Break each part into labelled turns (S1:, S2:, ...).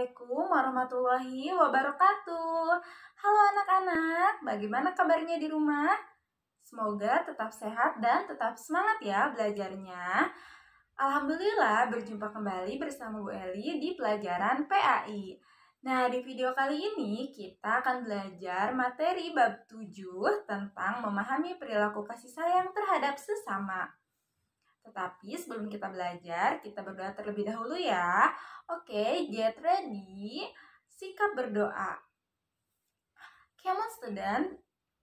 S1: Assalamualaikum warahmatullahi wabarakatuh. Halo anak-anak, bagaimana kabarnya di rumah? Semoga tetap sehat dan tetap semangat ya belajarnya. Alhamdulillah berjumpa kembali bersama Bu Eli di pelajaran PAI. Nah, di video kali ini kita akan belajar materi bab 7 tentang memahami perilaku kasih sayang terhadap sesama. Tetapi sebelum kita belajar, kita berdoa terlebih dahulu ya. Oke, get ready. Sikap berdoa. Come on student,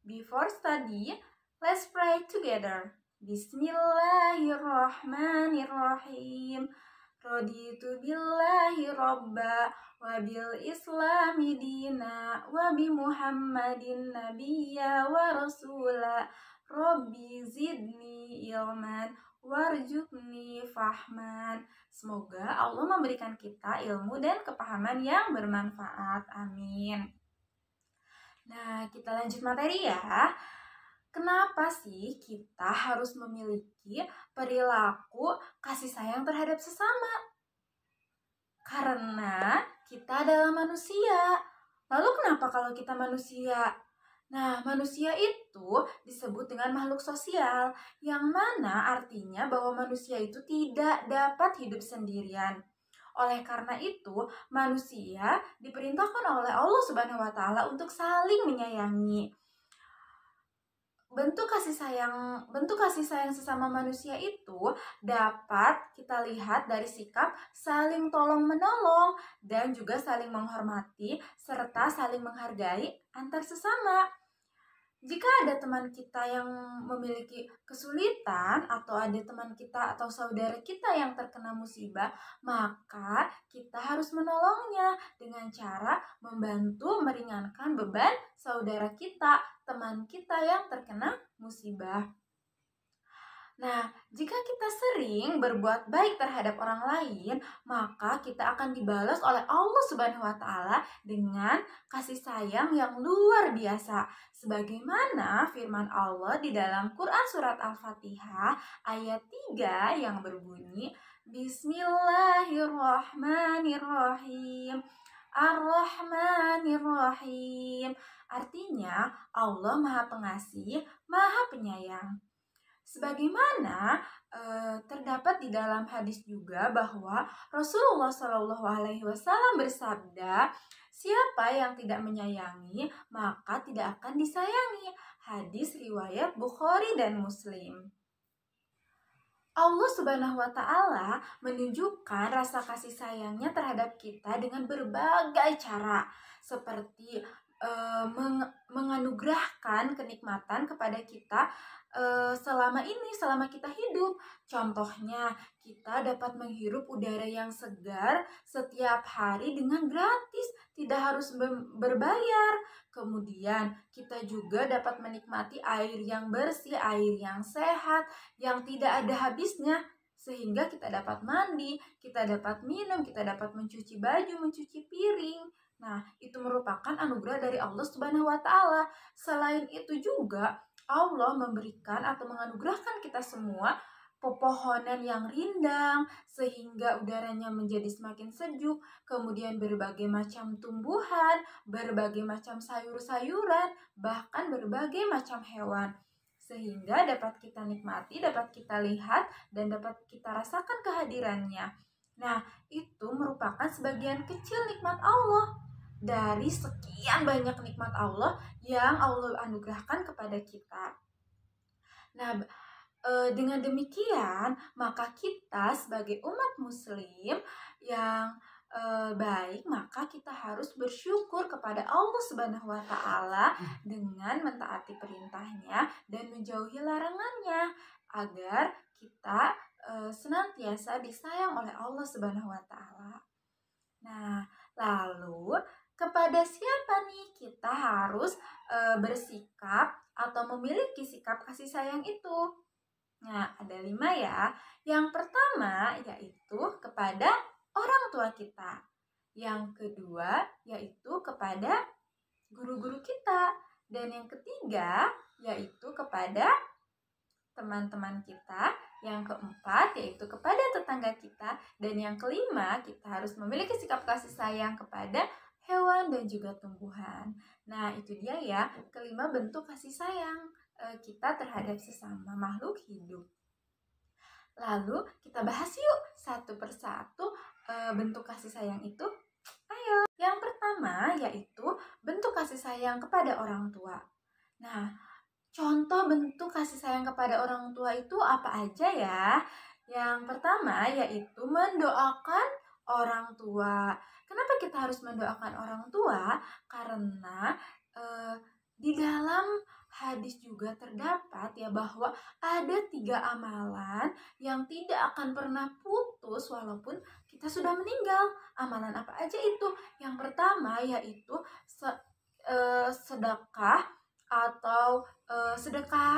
S1: before study, let's pray together. Bismillahirrahmanirrahim. Raditu billahi robba, wabil islami dina, wabi muhammadin nabiyya wa rasula. Robbi zidni ilman, warjukni fahman. Semoga Allah memberikan kita ilmu dan kepahaman yang bermanfaat. Amin. Nah, kita lanjut materi ya. Kenapa sih kita harus memiliki perilaku kasih sayang terhadap sesama? Karena kita adalah manusia. Lalu kenapa kalau kita manusia? Nah, manusia itu disebut dengan makhluk sosial, yang mana artinya bahwa manusia itu tidak dapat hidup sendirian. Oleh karena itu, manusia diperintahkan oleh Allah Subhanahu wa Ta'ala untuk saling menyayangi. Bentuk kasih sayang sesama manusia itu dapat kita lihat dari sikap saling tolong-menolong dan juga saling menghormati serta saling menghargai antar sesama. Jika ada teman kita yang memiliki kesulitan atau ada teman kita atau saudara kita yang terkena musibah, maka kita harus menolongnya dengan cara membantu meringankan beban saudara kita, teman kita yang terkena musibah. Nah, jika kita sering berbuat baik terhadap orang lain, maka kita akan dibalas oleh Allah Subhanahu wa Ta'ala dengan kasih sayang yang luar biasa. Sebagaimana firman Allah di dalam Quran surat Al-Fatihah ayat 3 yang berbunyi, Bismillahirrahmanirrahim. Ar-Rahmanirrahim. Artinya Allah Maha Pengasih, Maha Penyayang. Sebagaimana terdapat di dalam hadis juga bahwa Rasulullah Shallallahu Alaihi Wasallam bersabda, siapa yang tidak menyayangi maka tidak akan disayangi. Hadis riwayat Bukhari dan Muslim. Allah Subhanahu wa Ta'ala menunjukkan rasa kasih sayangnya terhadap kita dengan berbagai cara, seperti menganugerahkan kenikmatan kepada kita selama kita hidup. Contohnya, kita dapat menghirup udara yang segar setiap hari dengan gratis, tidak harus berbayar. Kemudian, kita juga dapat menikmati air yang bersih, air yang sehat, yang tidak ada habisnya, sehingga kita dapat mandi, kita dapat minum, kita dapat mencuci baju, mencuci piring. Nah, itu merupakan anugerah dari Allah Subhanahu wa Ta'ala. Selain itu juga, Allah memberikan atau menganugerahkan kita semua pepohonan yang rindang sehingga udaranya menjadi semakin sejuk, kemudian berbagai macam tumbuhan, berbagai macam sayur-sayuran, bahkan berbagai macam hewan, sehingga dapat kita nikmati, dapat kita lihat, dan dapat kita rasakan kehadirannya. Nah, itu merupakan sebagian kecil nikmat Allah dari sekian banyak nikmat Allah yang Allah anugerahkan kepada kita. Nah, dengan demikian, maka kita sebagai umat muslim yang baik, maka kita harus bersyukur kepada Allah Subhanahu wa Ta'ala dengan mentaati perintahnya dan menjauhi larangannya, agar kita senantiasa disayang oleh Allah Subhanahu wa Ta'ala. Nah, lalu kepada siapa nih kita harus bersikap atau memiliki sikap kasih sayang itu? Nah, ada 5 ya. Yang pertama yaitu kepada orang tua kita. Yang kedua yaitu kepada guru-guru kita. Dan yang ketiga yaitu kepada teman-teman kita. Yang keempat yaitu kepada tetangga kita. Dan yang kelima, kita harus memiliki sikap kasih sayang kepada hewan dan juga tumbuhan. Nah, itu dia ya, kelima bentuk kasih sayang kita terhadap sesama makhluk hidup. Lalu kita bahas yuk satu persatu bentuk kasih sayang itu. Ayo, yang pertama yaitu bentuk kasih sayang kepada orang tua. Nah, contoh bentuk kasih sayang kepada orang tua itu apa aja ya? Yang pertama yaitu mendoakan orang tua. Kenapa kita harus mendoakan orang tua? Karena di dalam hadis juga terdapat ya bahwa ada 3 amalan yang tidak akan pernah putus walaupun kita sudah meninggal. Amalan apa aja itu? Yang pertama yaitu sedekah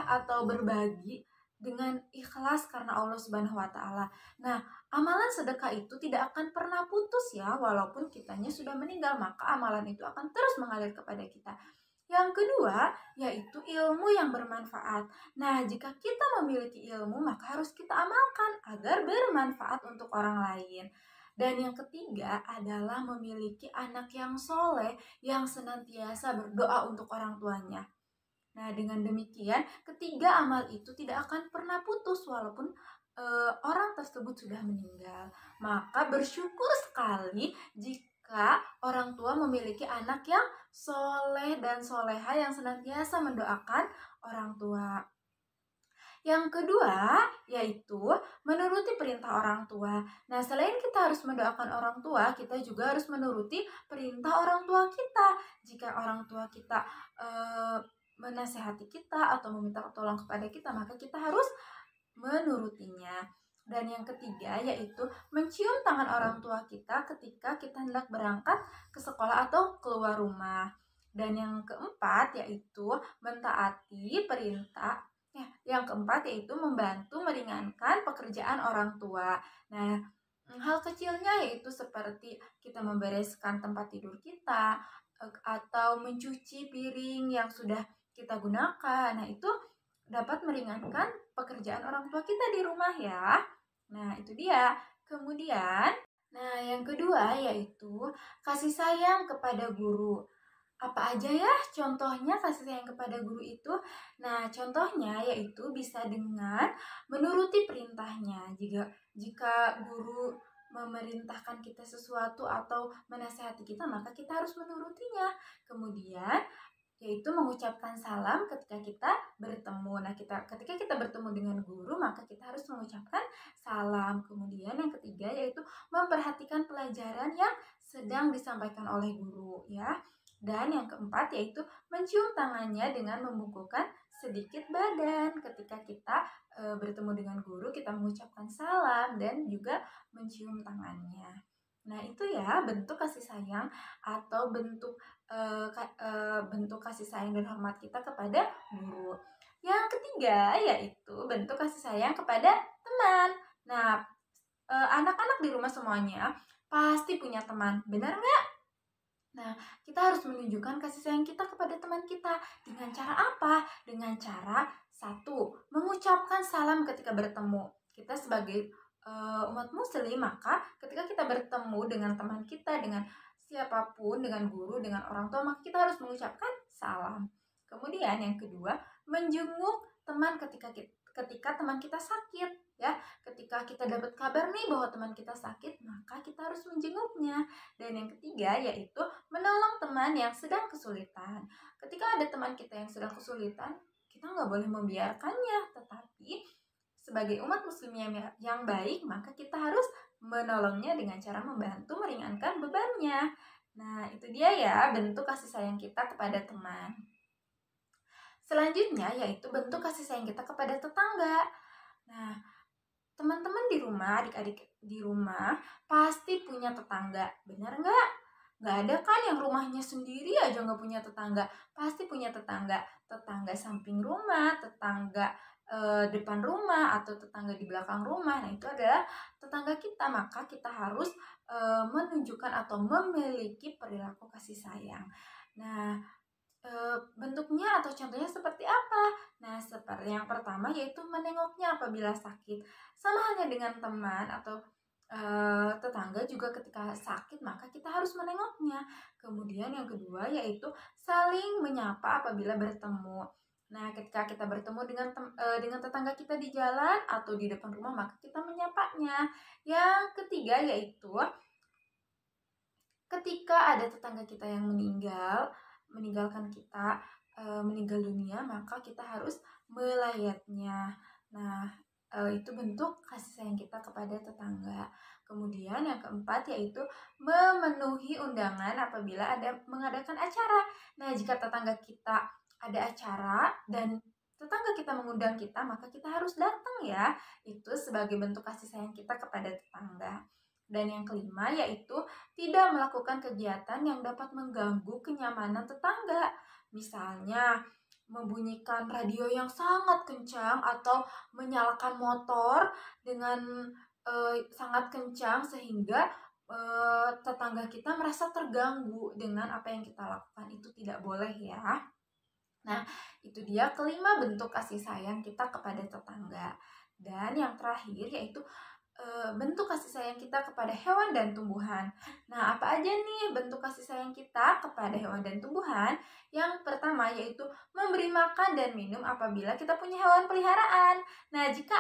S1: atau berbagi dengan ikhlas karena Allah Subhanahu wa taala. Nah, amalan sedekah itu tidak akan pernah putus ya walaupun kitanya sudah meninggal, maka amalan itu akan terus mengalir kepada kita. Yang kedua, yaitu ilmu yang bermanfaat. Nah, jika kita memiliki ilmu, maka harus kita amalkan agar bermanfaat untuk orang lain. Dan yang ketiga adalah memiliki anak yang soleh, yang senantiasa berdoa untuk orang tuanya. Nah, dengan demikian, ketiga amal itu tidak akan pernah putus walaupun orang tersebut sudah meninggal. Maka bersyukur sekali jika orang tua memiliki anak yang soleh dan soleha yang senantiasa mendoakan orang tua. Yang kedua, yaitu menuruti perintah orang tua. Nah, selain kita harus mendoakan orang tua, kita juga harus menuruti perintah orang tua kita. Jika orang tua kita menasehati kita atau meminta tolong kepada kita, maka kita harus menurutinya. Dan yang ketiga yaitu mencium tangan orang tua kita ketika kita hendak berangkat ke sekolah atau keluar rumah. Dan yang keempat yaitu mentaati perintah. Yang keempat yaitu membantu meringankan pekerjaan orang tua. Nah, hal kecilnya yaitu seperti kita membereskan tempat tidur kita atau mencuci piring yang sudah kita gunakan. Nah, itu dapat meringankan pekerjaan orang tua kita di rumah ya. Nah, itu dia. Kemudian, yang kedua yaitu kasih sayang kepada guru. Apa aja ya contohnya kasih sayang kepada guru itu? Nah, contohnya yaitu bisa dengan menuruti perintahnya. Jika guru memerintahkan kita sesuatu atau menasihati kita, maka kita harus menurutinya. Kemudian yaitu mengucapkan salam ketika kita bertemu. Nah, ketika kita bertemu dengan guru, maka kita harus mengucapkan salam. Kemudian yang ketiga yaitu memperhatikan pelajaran yang sedang disampaikan oleh guru ya. Dan yang keempat yaitu mencium tangannya dengan membungkukkan sedikit badan. Ketika kita bertemu dengan guru, kita mengucapkan salam dan juga mencium tangannya. Nah, itu ya bentuk kasih sayang atau bentuk kasih sayang dan hormat kita kepada guru. Yang ketiga yaitu bentuk kasih sayang kepada teman. Nah, anak-anak di rumah semuanya pasti punya teman, benar nggak? Nah, kita harus menunjukkan kasih sayang kita kepada teman kita. Dengan cara apa? Dengan cara satu, mengucapkan salam ketika bertemu. Kita sebagai umat muslim, maka ketika kita bertemu dengan teman kita, dengan siapapun, dengan guru, dengan orang tua, maka kita harus mengucapkan salam. Kemudian yang kedua, menjenguk teman ketika teman kita sakit. Ya, ketika kita dapat kabar nih bahwa teman kita sakit, maka kita harus menjenguknya. Dan yang ketiga yaitu menolong teman yang sedang kesulitan. Ketika ada teman kita yang sedang kesulitan, kita nggak boleh membiarkannya, tetapi sebagai umat muslim yang baik, maka kita harus menolongnya dengan cara membantu meringankan bebannya. Nah, itu dia ya bentuk kasih sayang kita kepada teman. Selanjutnya yaitu bentuk kasih sayang kita kepada tetangga. Nah, teman-teman di rumah, adik-adik di rumah pasti punya tetangga, benar nggak? Nggak ada kan yang rumahnya sendiri aja nggak punya tetangga. Pasti punya tetangga. Tetangga samping rumah, tetangga depan rumah, atau tetangga di belakang rumah. Nah, itu adalah tetangga kita. Maka kita harus menunjukkan atau memiliki perilaku kasih sayang. Nah, Bentuknya atau contohnya seperti apa? Nah, seperti yang pertama yaitu menengoknya apabila sakit. Sama halnya dengan teman atau tetangga juga ketika sakit maka kita harus menengoknya. Kemudian yang kedua yaitu saling menyapa apabila bertemu. Nah, ketika kita bertemu dengan tetangga kita di jalan atau di depan rumah maka kita menyapanya. Yang ketiga yaitu ketika ada tetangga kita yang meninggalkan kita, meninggal dunia, maka kita harus melayatnya. Nah, itu bentuk kasih sayang kita kepada tetangga. Kemudian yang keempat yaitu memenuhi undangan apabila ada mengadakan acara. Nah, jika tetangga kita ada acara dan tetangga kita mengundang kita, maka kita harus datang ya. Itu sebagai bentuk kasih sayang kita kepada tetangga. Dan yang kelima yaitu tidak melakukan kegiatan yang dapat mengganggu kenyamanan tetangga. Misalnya, membunyikan radio yang sangat kencang atau menyalakan motor dengan sangat kencang sehingga tetangga kita merasa terganggu dengan apa yang kita lakukan. Itu tidak boleh ya. Nah, itu dia kelima bentuk kasih sayang kita kepada tetangga. Dan yang terakhir yaitu bentuk kasih sayang kita kepada hewan dan tumbuhan. Nah, apa aja nih bentuk kasih sayang kita kepada hewan dan tumbuhan? Yang pertama yaitu memberi makan dan minum apabila kita punya hewan peliharaan. Nah, jika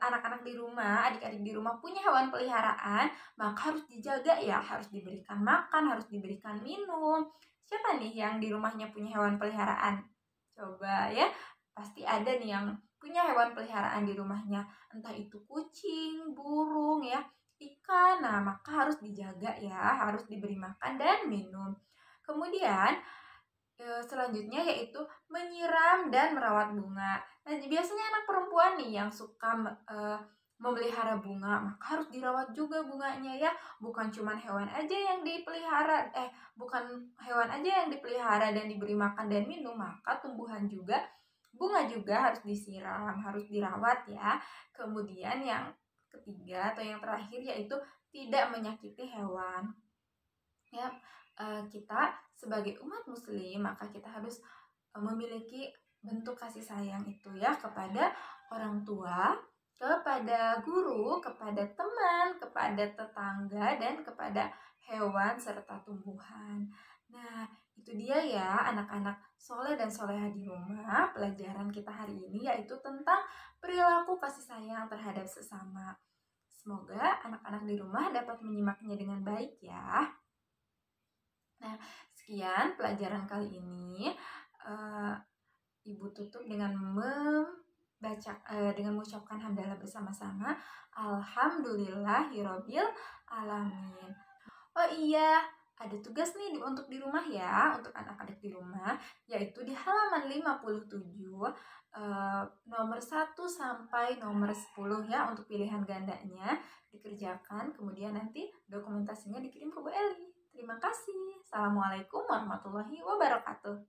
S1: anak-anak di rumah, adik-adik di rumah punya hewan peliharaan, maka harus dijaga ya, harus diberikan makan, harus diberikan minum. Siapa nih yang di rumahnya punya hewan peliharaan? Coba ya, pasti ada nih yang punya hewan peliharaan di rumahnya, entah itu kucing, burung ya, ikan. Nah, maka harus dijaga ya, harus diberi makan dan minum. Kemudian selanjutnya yaitu menyiram dan merawat bunga. Nah, biasanya anak perempuan nih yang suka memelihara bunga, maka harus dirawat juga bunganya ya. Bukan cuma hewan aja yang dipelihara, bukan hewan aja yang dipelihara dan diberi makan dan minum, maka tumbuhan juga, bunga juga harus disiram, harus dirawat ya. Kemudian yang ketiga atau yang terakhir yaitu tidak menyakiti hewan. Ya, kita sebagai umat muslim maka kita harus memiliki bentuk kasih sayang itu ya kepada orang tua, kepada guru, kepada teman, kepada tetangga, dan kepada hewan serta tumbuhan. Nah, itu dia ya anak-anak soleh dan soleha di rumah. Pelajaran kita hari ini yaitu tentang perilaku kasih sayang terhadap sesama. Semoga anak-anak di rumah dapat menyimaknya dengan baik ya. Nah, sekian pelajaran kali ini. Ibu tutup dengan dengan mengucapkan hamdalah bersama-sama. Alhamdulillahirabbil alamin. Oh iya, ada tugas nih untuk di rumah ya, untuk anak-adik di rumah, yaitu di halaman 57 nomor 1 sampai nomor 10 ya, untuk pilihan gandanya dikerjakan, kemudian nanti dokumentasinya dikirim ke Bu Eli. Terima kasih. Assalamualaikum warahmatullahi wabarakatuh.